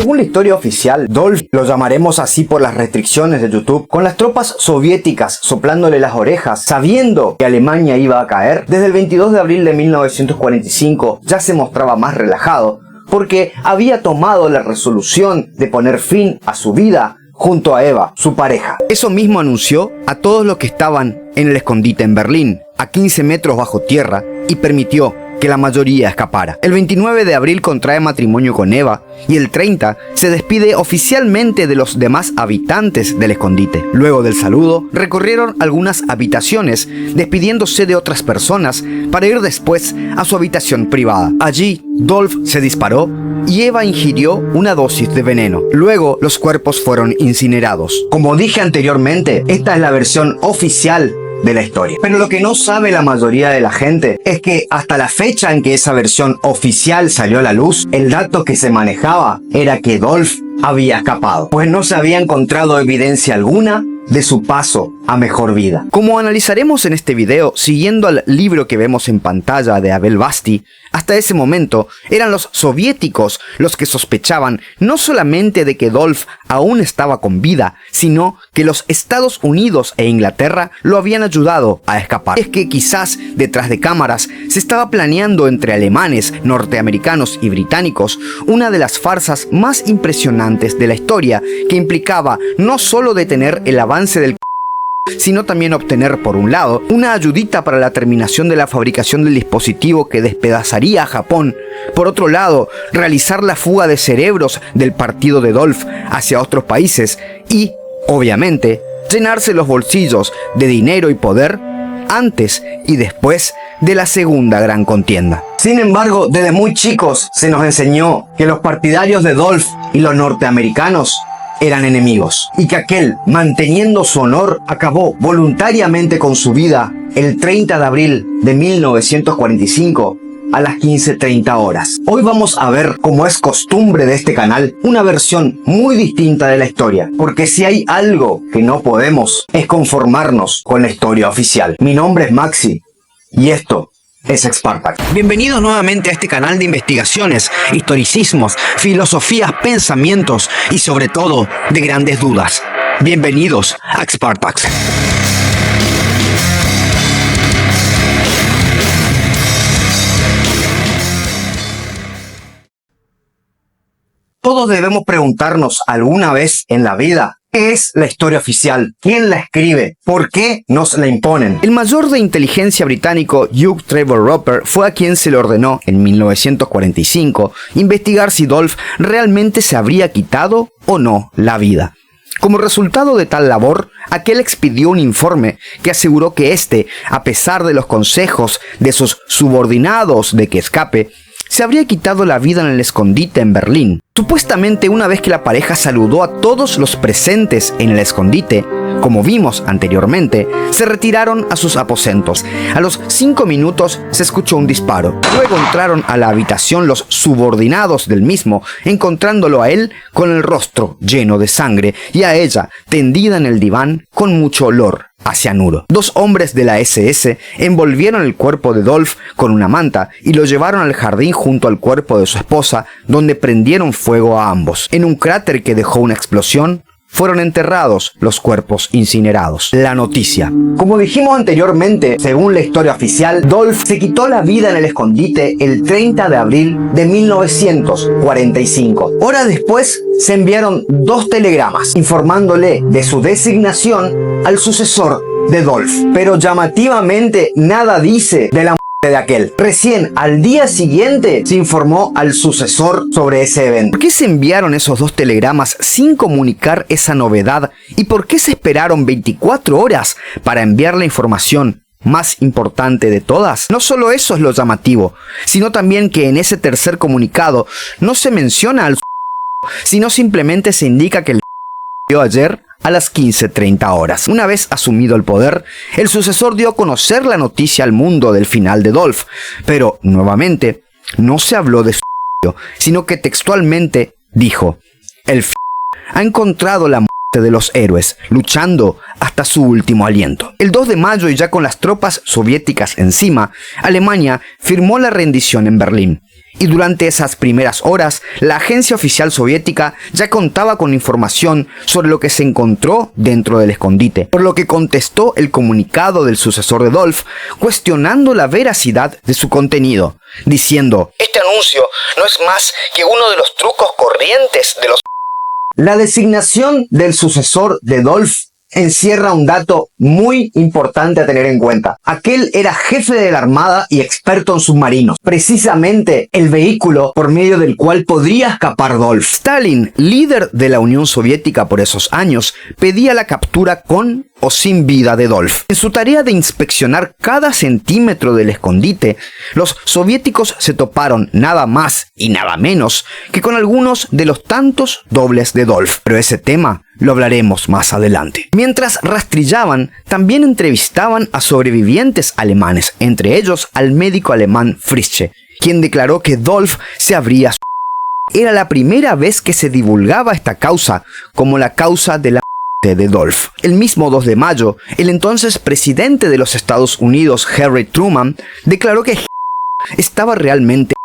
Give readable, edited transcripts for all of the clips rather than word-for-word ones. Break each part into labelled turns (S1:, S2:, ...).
S1: Según la historia oficial, Dolph, lo llamaremos así por las restricciones de YouTube, con las tropas soviéticas soplándole las orejas, sabiendo que Alemania iba a caer, desde el 22 de abril de 1945 ya se mostraba más relajado, porque había tomado la resolución de poner fin a su vida junto a Eva, su pareja. Eso mismo anunció a todos los que estaban en el escondite en Berlín, a 15 metros bajo tierra, y permitió que la mayoría escapara. El 29 de abril contrae matrimonio con Eva y el 30 se despide oficialmente de los demás habitantes del escondite. Luego del saludo, recorrieron algunas habitaciones, despidiéndose de otras personas para ir después a su habitación privada. Allí, Dolph se disparó y Eva ingirió una dosis de veneno. Luego, los cuerpos fueron incinerados. Como dije anteriormente, esta es la versión oficial de la historia. Pero lo que no sabe la mayoría de la gente es que hasta la fecha en que esa versión oficial salió a la luz, el dato que se manejaba era que Dolph había escapado, pues no se había encontrado evidencia alguna de su paso a mejor vida. Como analizaremos en este video, siguiendo al libro que vemos en pantalla de Abel Basti, hasta ese momento eran los soviéticos los que sospechaban no solamente de que Dolph aún estaba con vida, sino que los Estados Unidos e Inglaterra lo habían ayudado a escapar. Es que quizás detrás de cámaras se estaba planeando entre alemanes, norteamericanos y británicos una de las farsas más impresionantes de la historia, que implicaba no solo detener el avance del sino también obtener, por un lado, una ayudita para la terminación de la fabricación del dispositivo que despedazaría a Japón, por otro lado, realizar la fuga de cerebros del partido de Dolph hacia otros países y, obviamente, llenarse los bolsillos de dinero y poder antes y después de la segunda gran contienda. Sin embargo, desde muy chicos se nos enseñó que los partidarios de Dolph y los norteamericanos eran enemigos, y que aquel, manteniendo su honor, acabó voluntariamente con su vida el 30 de abril de 1945 a las 15:30 horas. Hoy vamos a ver, como es costumbre de este canal, una versión muy distinta de la historia, porque si hay algo que no podemos es conformarnos con la historia oficial. Mi nombre es Maxi y esto es Expartax. Bienvenidos nuevamente a este canal de investigaciones, historicismos, filosofías, pensamientos y sobre todo de grandes dudas. Bienvenidos a Expartax. Todos debemos preguntarnos alguna vez en la vida: ¿qué es la historia oficial? ¿Quién la escribe? ¿Por qué nos la imponen? El mayor de inteligencia británico Hugh Trevor Roper fue a quien se le ordenó en 1945 investigar si Dolph realmente se habría quitado o no la vida. Como resultado de tal labor, aquel expidió un informe que aseguró que este, a pesar de los consejos de sus subordinados de que escape, se habría quitado la vida en el escondite en Berlín. Supuestamente, una vez que la pareja saludó a todos los presentes en el escondite, como vimos anteriormente, se retiraron a sus aposentos. A los 5 minutos se escuchó un disparo. Luego entraron a la habitación los subordinados del mismo, encontrándolo a él con el rostro lleno de sangre y a ella tendida en el diván con mucho olor a cianuro. 2 hombres de la SS envolvieron el cuerpo de Dolph con una manta y lo llevaron al jardín junto al cuerpo de su esposa, donde prendieron fuego a ambos. En un cráter que dejó una explosión, fueron enterrados los cuerpos incinerados. La noticia. Como dijimos anteriormente, según la historia oficial, Dolph se quitó la vida en el escondite el 30 de abril de 1945. Horas después se enviaron 2 telegramas informándole de su designación al sucesor de Dolph. Pero llamativamente nada dice de la de aquel. Recién al día siguiente se informó al sucesor sobre ese evento. ¿Por qué se enviaron esos 2 telegramas sin comunicar esa novedad? ¿Y por qué se esperaron 24 horas para enviar la información más importante de todas? No solo eso es lo llamativo, sino también que en ese tercer comunicado no se menciona al sino simplemente se indica que el dio ayer a las 15:30 horas. Una vez asumido el poder, el sucesor dio a conocer la noticia al mundo del final de Dolph, pero nuevamente no se habló de su sino que textualmente dijo: el ha encontrado la muerte de los héroes, luchando hasta su último aliento. El 2 de mayo, y ya con las tropas soviéticas encima, Alemania firmó la rendición en Berlín. Y durante esas primeras horas, la agencia oficial soviética ya contaba con información sobre lo que se encontró dentro del escondite, por lo que contestó el comunicado del sucesor de Dolph, cuestionando la veracidad de su contenido, diciendo:
S2: "Este anuncio no es más que uno de los trucos corrientes de los..."
S1: La designación del sucesor de Dolph encierra un dato muy importante a tener en cuenta. Aquel era jefe de la Armada y experto en submarinos, precisamente el vehículo por medio del cual podría escapar Dolph. Stalin, líder de la Unión Soviética por esos años, pedía la captura con o sin vida de Dolph. En su tarea de inspeccionar cada centímetro del escondite, los soviéticos se toparon nada más y nada menos que con algunos de los tantos dobles de Dolph, pero ese tema lo hablaremos más adelante. Mientras rastrillaban, también entrevistaban a sobrevivientes alemanes, entre ellos al médico alemán Fritzsche, quien declaró que Dolph se habría suicidado. Era la primera vez que se divulgaba esta causa como la causa de la de Dolph. El mismo 2 de mayo, el entonces presidente de los Estados Unidos, Harry Truman, declaró que estaba realmente...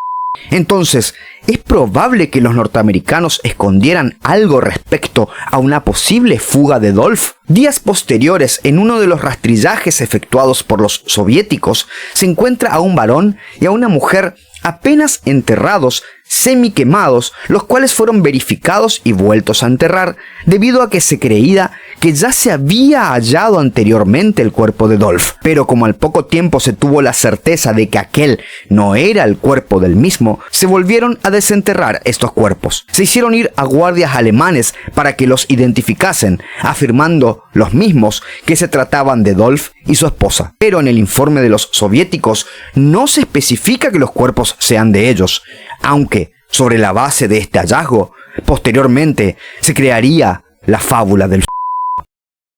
S1: Entonces, ¿es probable que los norteamericanos escondieran algo respecto a una posible fuga de Dolph? Días posteriores, en uno de los rastrillajes efectuados por los soviéticos, se encuentra a un varón y a una mujer apenas enterrados, semi-quemados, los cuales fueron verificados y vueltos a enterrar, debido a que se creía que ya se había hallado anteriormente el cuerpo de Dolph. Pero como al poco tiempo se tuvo la certeza de que aquel no era el cuerpo del mismo, se volvieron a desenterrar estos cuerpos. Se hicieron ir a guardias alemanes para que los identificasen, afirmando los mismos que se trataban de Dolph y su esposa. Pero en el informe de los soviéticos no se especifica que los cuerpos sean de ellos, aunque sobre la base de este hallazgo, posteriormente se crearía la fábula del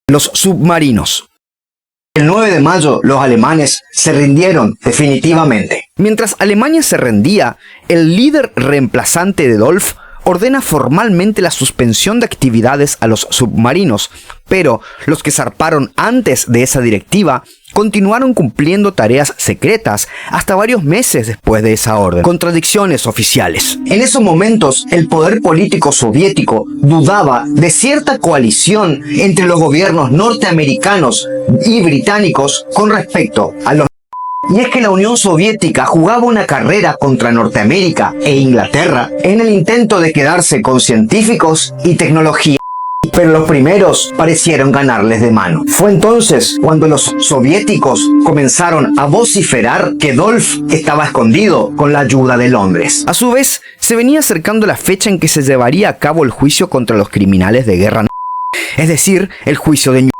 S1: los submarinos. El 9 de mayo los alemanes se rindieron definitivamente. Mientras Alemania se rendía, el líder reemplazante de Dolph ordena formalmente la suspensión de actividades a los submarinos, pero los que zarparon antes de esa directiva continuaron cumpliendo tareas secretas hasta varios meses después de esa orden. Contradicciones oficiales. En esos momentos, el poder político soviético dudaba de cierta coalición entre los gobiernos norteamericanos y británicos con respecto a los... Y es que la Unión Soviética jugaba una carrera contra Norteamérica e Inglaterra en el intento de quedarse con científicos y tecnología, pero los primeros parecieron ganarles de mano. Fue entonces cuando los soviéticos comenzaron a vociferar que Dolph estaba escondido con la ayuda de Londres. A su vez, se venía acercando la fecha en que se llevaría a cabo el juicio contra los criminales de guerra, es decir, el juicio de Nuremberg.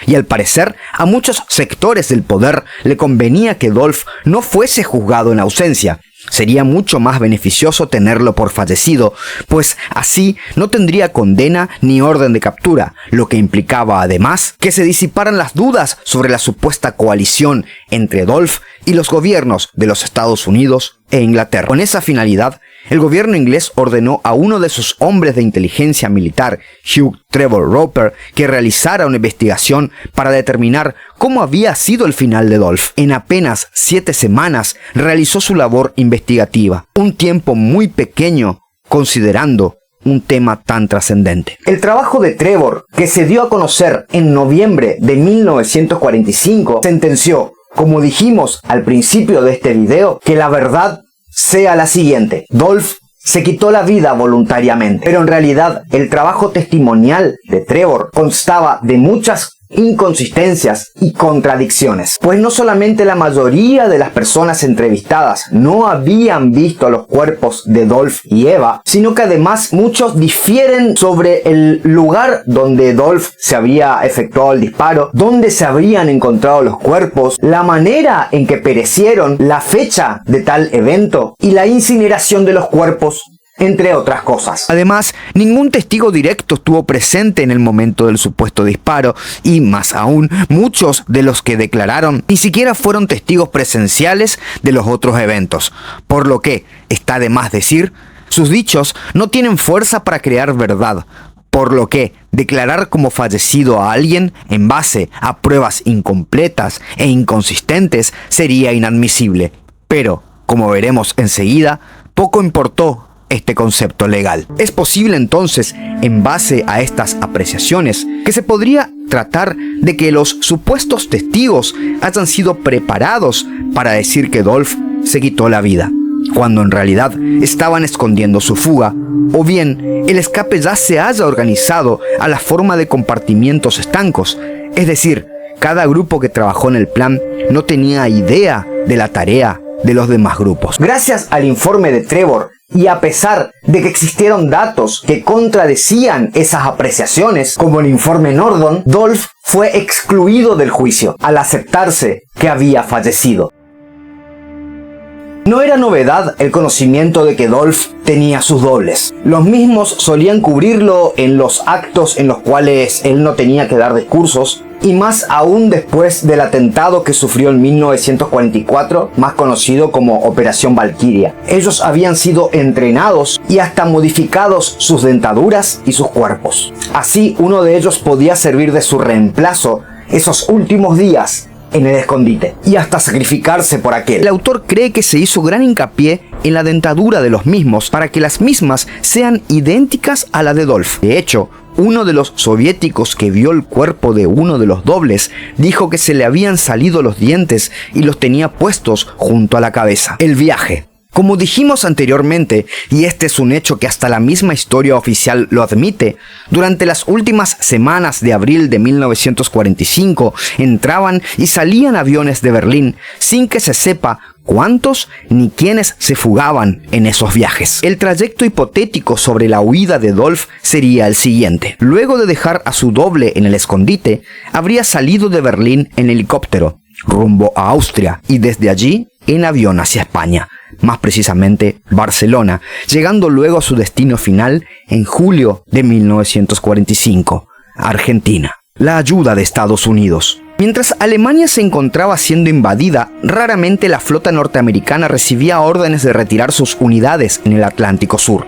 S1: Y al parecer, a muchos sectores del poder le convenía que Dolph no fuese juzgado en ausencia. Sería mucho más beneficioso tenerlo por fallecido, pues así no tendría condena ni orden de captura, lo que implicaba además que se disiparan las dudas sobre la supuesta coalición entre Dolph y los gobiernos de los Estados Unidos e Inglaterra. Con esa finalidad, el gobierno inglés ordenó a uno de sus hombres de inteligencia militar, Hugh Trevor Roper, que realizara una investigación para determinar cómo había sido el final de Dolph. En apenas 7 semanas realizó su labor investigativa, un tiempo muy pequeño considerando un tema tan trascendente. El trabajo de Trevor, que se dio a conocer en noviembre de 1945, sentenció, como dijimos al principio de este video, que la verdad sea la siguiente: Dolph se quitó la vida voluntariamente, pero en realidad el trabajo testimonial de Trevor constaba de muchas inconsistencias y contradicciones, pues no solamente la mayoría de las personas entrevistadas no habían visto los cuerpos de Dolph y Eva, sino que además muchos difieren sobre el lugar donde Dolph se había efectuado el disparo, dónde se habrían encontrado los cuerpos, la manera en que perecieron, la fecha de tal evento y la incineración de los cuerpos, entre otras cosas. Además, ningún testigo directo estuvo presente en el momento del supuesto disparo y, más aún, muchos de los que declararon ni siquiera fueron testigos presenciales de los otros eventos, por lo que, está de más decir, sus dichos no tienen fuerza para crear verdad, por lo que declarar como fallecido a alguien en base a pruebas incompletas e inconsistentes sería inadmisible. Pero, como veremos enseguida, poco importó este concepto legal. Es posible entonces, en base a estas apreciaciones, que se podría tratar de que los supuestos testigos hayan sido preparados para decir que Dolph se quitó la vida, cuando en realidad estaban escondiendo su fuga, o bien el escape ya se haya organizado a la forma de compartimientos estancos, es decir, cada grupo que trabajó en el plan no tenía idea de la tarea de los demás grupos. Gracias al informe de Trevor, y a pesar de que existieron datos que contradecían esas apreciaciones, como el informe Nordon, Dolph fue excluido del juicio al aceptarse que había fallecido. No era novedad el conocimiento de que Dolph tenía sus dobles. Los mismos solían cubrirlo en los actos en los cuales él no tenía que dar discursos, y más aún después del atentado que sufrió en 1944, más conocido como Operación Valkyria. Ellos habían sido entrenados y hasta modificados sus dentaduras y sus cuerpos. Así, uno de ellos podía servir de su reemplazo esos últimos días en el escondite, y hasta sacrificarse por aquel. El autor cree que se hizo gran hincapié en la dentadura de los mismos para que las mismas sean idénticas a la de Dolph. De hecho, uno de los soviéticos que vio el cuerpo de uno de los dobles dijo que se le habían salido los dientes y los tenía puestos junto a la cabeza. El viaje. Como dijimos anteriormente, y este es un hecho que hasta la misma historia oficial lo admite, durante las últimas semanas de abril de 1945 entraban y salían aviones de Berlín sin que se sepa cuántos ni quiénes se fugaban en esos viajes. El trayecto hipotético sobre la huida de Dolph sería el siguiente. Luego de dejar a su doble en el escondite, habría salido de Berlín en helicóptero, rumbo a Austria, y desde allí en avión hacia España, más precisamente Barcelona, llegando luego a su destino final en julio de 1945, Argentina. La ayuda de Estados Unidos. Mientras Alemania se encontraba siendo invadida, raramente la flota norteamericana recibía órdenes de retirar sus unidades en el Atlántico Sur.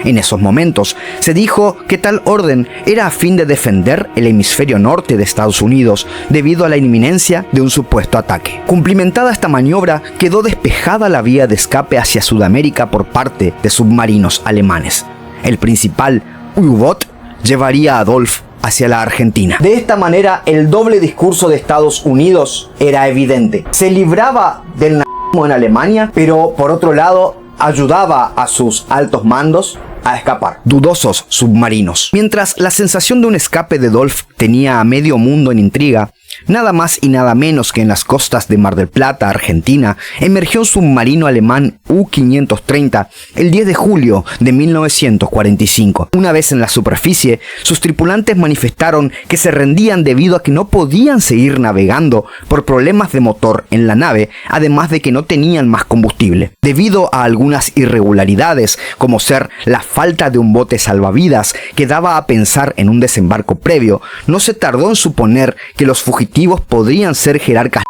S1: En esos momentos se dijo que tal orden era a fin de defender el hemisferio norte de Estados Unidos debido a la inminencia de un supuesto ataque. Cumplimentada esta maniobra, quedó despejada la vía de escape hacia Sudamérica por parte de submarinos alemanes. El principal U-Boot llevaría a Dolph hacia la Argentina. De esta manera, el doble discurso de Estados Unidos era evidente. Se libraba del nazismo en Alemania, pero por otro lado ayudaba a sus altos mandos a escapar. Dudosos submarinos. Mientras la sensación de un escape de Dolph tenía a medio mundo en intriga, nada más y nada menos que en las costas de Mar del Plata, Argentina, emergió un submarino alemán U-530 el 10 de julio de 1945. Una vez en la superficie, sus tripulantes manifestaron que se rendían debido a que no podían seguir navegando por problemas de motor en la nave, además de que no tenían más combustible. Debido a algunas irregularidades, como ser la falta de un bote salvavidas que daba a pensar en un desembarco previo, no se tardó en suponer que los fugitivos podrían ser jerarcas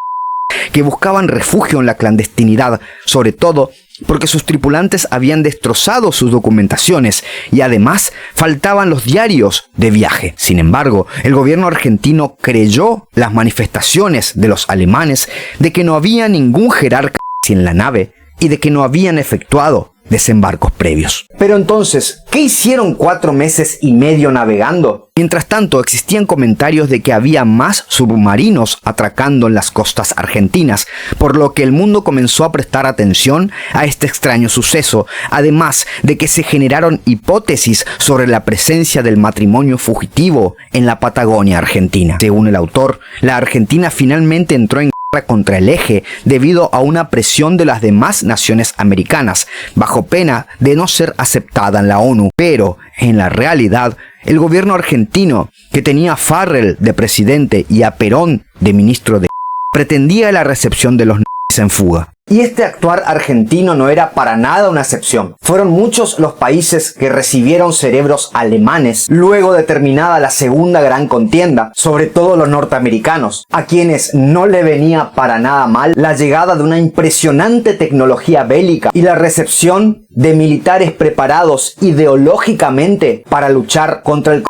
S1: que buscaban refugio en la clandestinidad, sobre todo porque sus tripulantes habían destrozado sus documentaciones y además faltaban los diarios de viaje. Sin embargo, el gobierno argentino creyó las manifestaciones de los alemanes de que no había ningún jerarca en la nave y de que no habían efectuado desembarcos previos. Pero entonces, ¿qué hicieron 4 meses y medio navegando? Mientras tanto, existían comentarios de que había más submarinos atracando en las costas argentinas, por lo que el mundo comenzó a prestar atención a este extraño suceso, además de que se generaron hipótesis sobre la presencia del matrimonio fugitivo en la Patagonia argentina. Según el autor, la Argentina finalmente entró en contra el eje debido a una presión de las demás naciones americanas, bajo pena de no ser aceptada en la ONU. Pero, en la realidad, el gobierno argentino, que tenía a Farrell de presidente y a Perón de ministro de pretendía la recepción de los en fuga. Y este actuar argentino no era para nada una excepción. Fueron muchos los países que recibieron cerebros alemanes luego de terminada la segunda gran contienda, sobre todo los norteamericanos, a quienes no le venía para nada mal la llegada de una impresionante tecnología bélica y la recepción de militares preparados ideológicamente para luchar contra el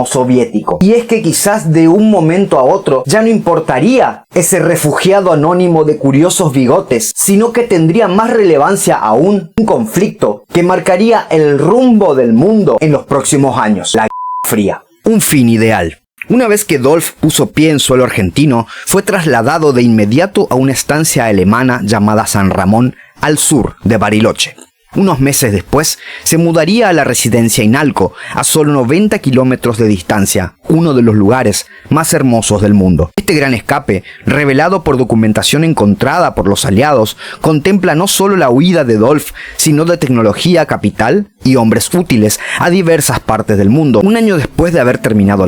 S1: soviético. Y es que quizás de un momento a otro ya no importaría ese refugiado anónimo de curiosos bigotes, sino que tendría más relevancia aún un conflicto que marcaría el rumbo del mundo en los próximos años, la Guerra Fría. Un fin ideal. Una vez que Dolph puso pie en suelo argentino, fue trasladado de inmediato a una estancia alemana llamada San Ramón, al sur de Bariloche. Unos meses después, se mudaría a la residencia Inalco, a solo 90 kilómetros de distancia, uno de los lugares más hermosos del mundo. Este gran escape, revelado por documentación encontrada por los aliados, contempla no solo la huida de Dolph, sino de tecnología, capital y hombres útiles a diversas partes del mundo. Un año después de haber terminado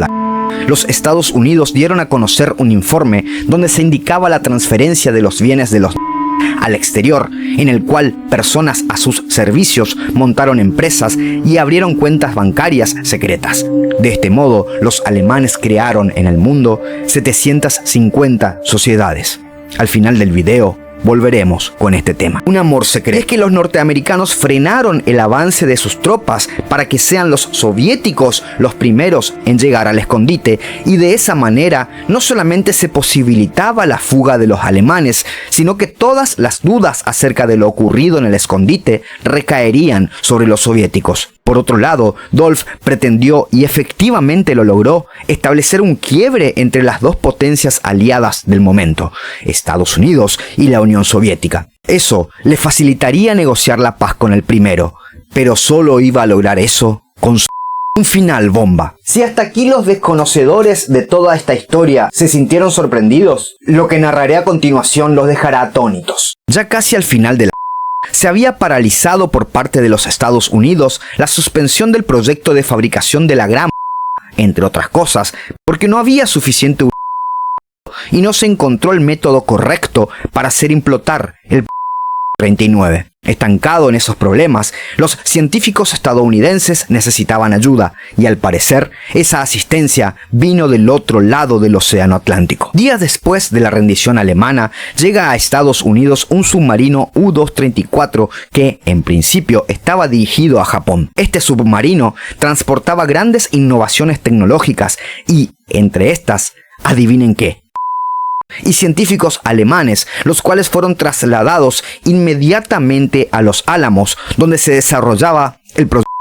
S1: los Estados Unidos dieron a conocer un informe donde se indicaba la transferencia de los bienes de los al exterior, en el cual personas a sus servicios montaron empresas y abrieron cuentas bancarias secretas. De este modo, los alemanes crearon en el mundo 750 sociedades. Al final del video, volveremos con este tema. Un amor secreto. Es que los norteamericanos frenaron el avance de sus tropas para que sean los soviéticos los primeros en llegar al escondite, y de esa manera no solamente se posibilitaba la fuga de los alemanes, sino que todas las dudas acerca de lo ocurrido en el escondite recaerían sobre los soviéticos. Por otro lado, Dolph pretendió, y efectivamente lo logró, establecer un quiebre entre las dos potencias aliadas del momento, Estados Unidos y la Unión Soviética. Eso le facilitaría negociar la paz con el primero, pero solo iba a lograr eso con un final bomba. Si hasta aquí los desconocedores de toda esta historia se sintieron sorprendidos, lo que narraré a continuación los dejará atónitos. Ya casi al final de se había paralizado por parte de los Estados Unidos la suspensión del proyecto de fabricación de la gran entre otras cosas, porque no había suficiente y no se encontró el método correcto para hacer implotar el 39. Estancado en esos problemas, los científicos estadounidenses necesitaban ayuda, y al parecer esa asistencia vino del otro lado del océano Atlántico. Días después de la rendición alemana, llega a Estados Unidos un submarino U-234 que, en principio, estaba dirigido a Japón. Este submarino transportaba grandes innovaciones tecnológicas y, entre estas, adivinen qué, y científicos alemanes, los cuales fueron trasladados inmediatamente a Los Álamos, donde se desarrollaba el proyecto.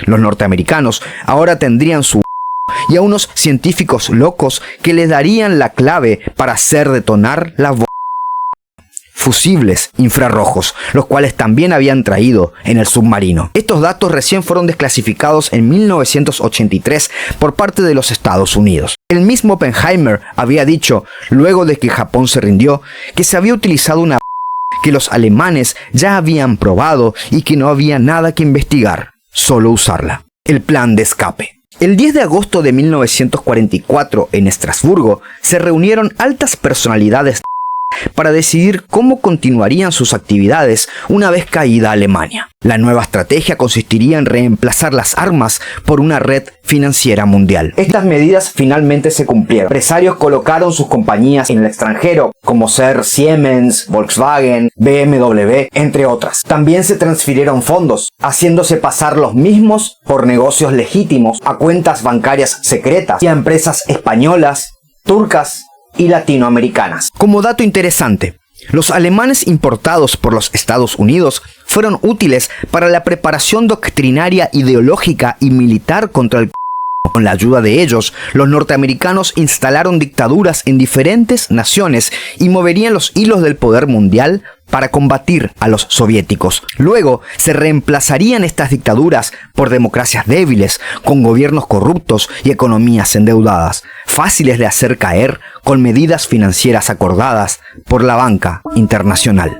S1: Los norteamericanos ahora tendrían su y a unos científicos locos que les darían la clave para hacer detonar la fusibles infrarrojos, los cuales también habían traído en el submarino. Estos datos recién fueron desclasificados en 1983 por parte de los Estados Unidos. El mismo Oppenheimer había dicho, luego de que Japón se rindió, que se había utilizado una que los alemanes ya habían probado y que no había nada que investigar, solo usarla. El plan de escape. El 10 de agosto de 1944, en Estrasburgo, se reunieron altas personalidades para decidir cómo continuarían sus actividades una vez caída Alemania. La nueva estrategia consistiría en reemplazar las armas por una red financiera mundial. Estas medidas finalmente se cumplieron. Empresarios colocaron sus compañías en el extranjero, como ser Siemens, Volkswagen, BMW, entre otras. También se transfirieron fondos, haciéndose pasar los mismos por negocios legítimos a cuentas bancarias secretas y a empresas españolas, turcas y latinoamericanas. Como dato interesante, los alemanes importados por los Estados Unidos fueron útiles para la preparación doctrinaria, ideológica y militar contra el Con la ayuda de ellos, los norteamericanos instalaron dictaduras en diferentes naciones y moverían los hilos del poder mundial para combatir a los soviéticos. Luego se reemplazarían estas dictaduras por democracias débiles, con gobiernos corruptos y economías endeudadas, fáciles de hacer caer con medidas financieras acordadas por la banca internacional.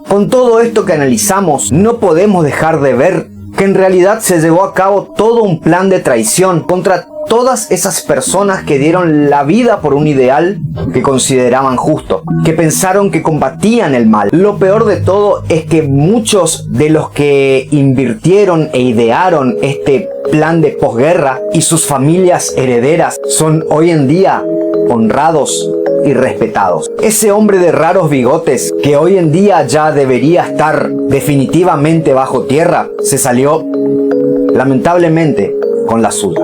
S1: Con todo esto que analizamos, no podemos dejar de ver que en realidad se llevó a cabo todo un plan de traición contra todas esas personas que dieron la vida por un ideal que consideraban justo, que pensaron que combatían el mal. Lo peor de todo es que muchos de los que invirtieron e idearon este plan de posguerra y sus familias herederas son hoy en día honrados y respetados. Ese hombre de raros bigotes, que hoy en día ya debería estar definitivamente bajo tierra, se salió lamentablemente con la suya.